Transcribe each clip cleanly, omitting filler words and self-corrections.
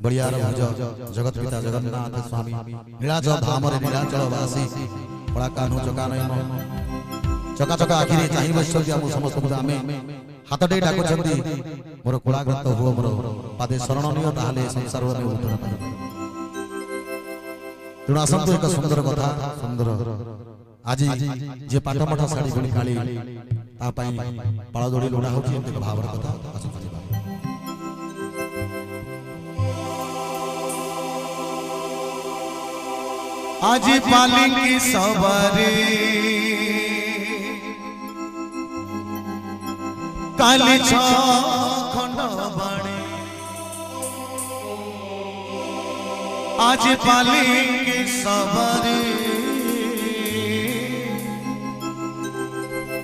गड़ियार भुज जगत पिता जगन्नाथ स्वामी नीलाचल धाम रे नीलाचल वासी बड़ा कान्हू चका नहीं चका चका आखिरी चाहि बसि हम समस्त आमे हाथ दे डाकुछंती मोर कुलाग्रत हो मोर पादे शरण नियो ताले संसार में उद्धार पाई तेणु आसंतु एक सुंदर कथा सुंदर आज जे पाटमठा साड़ी गुणी काली ता पई पाळदोड़ी लोड़ा होची एक भावर कथा आसंतु जी आज पालिकी सवारी काली खंड बाणी आज पालिकी सवारी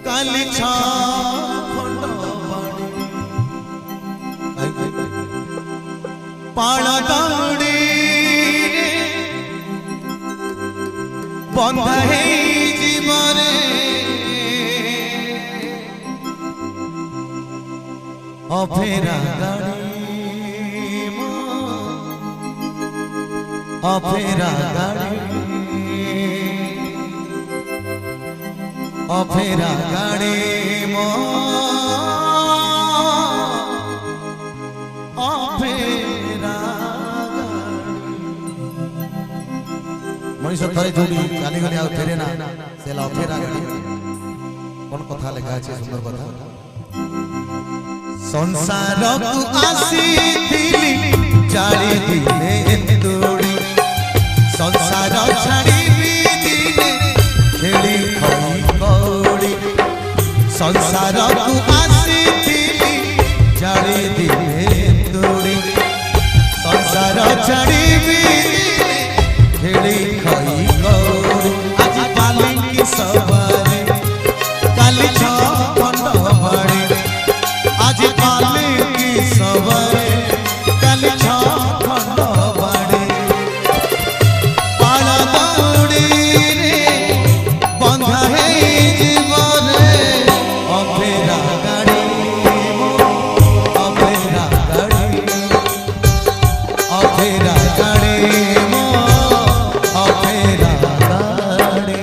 काली खंड बाणी पाला दाड़ी बंधा है जीवने अफेरा गाड़ी अफेरा गाड़ी अफेरा गाड़ी अफेरा मनीष थरे जोड़ी गाली गाली आ फेरे ना सेला अफेरा गाड़ी कोन कथा लेखा আছে सुंदर कथा संसार को आसी दिली जाली दिले तोड़ी संसार छाड़ी भी दिले खेली खई कौड़ी संसार को आसी दिली जाली दिले तोड़ी संसार छाड़ी भी दिले खेली खई कौड़ी आज पालिकी सवारी काली खंड बाड़ी आज पालिकी सवारी काली खंड बाड़ी पाला दौड़ी रे बंधा है जीवने अफेरा गाड़ी अफेरा गाड़ी अफेरा गाड़ी अफेरा गाड़ी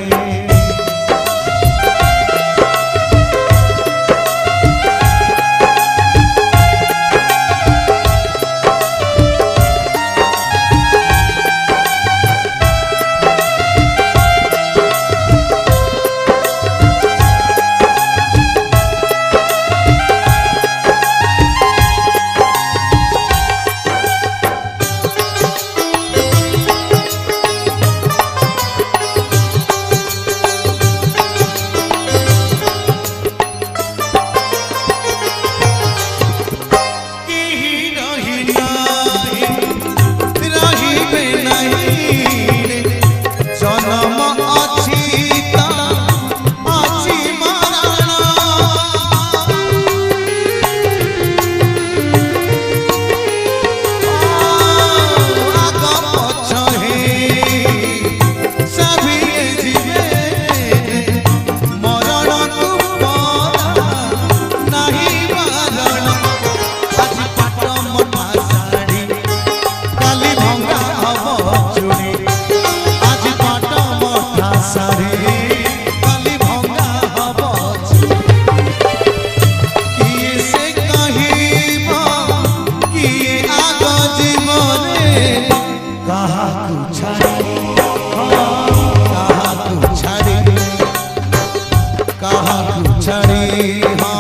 कहा छड़ी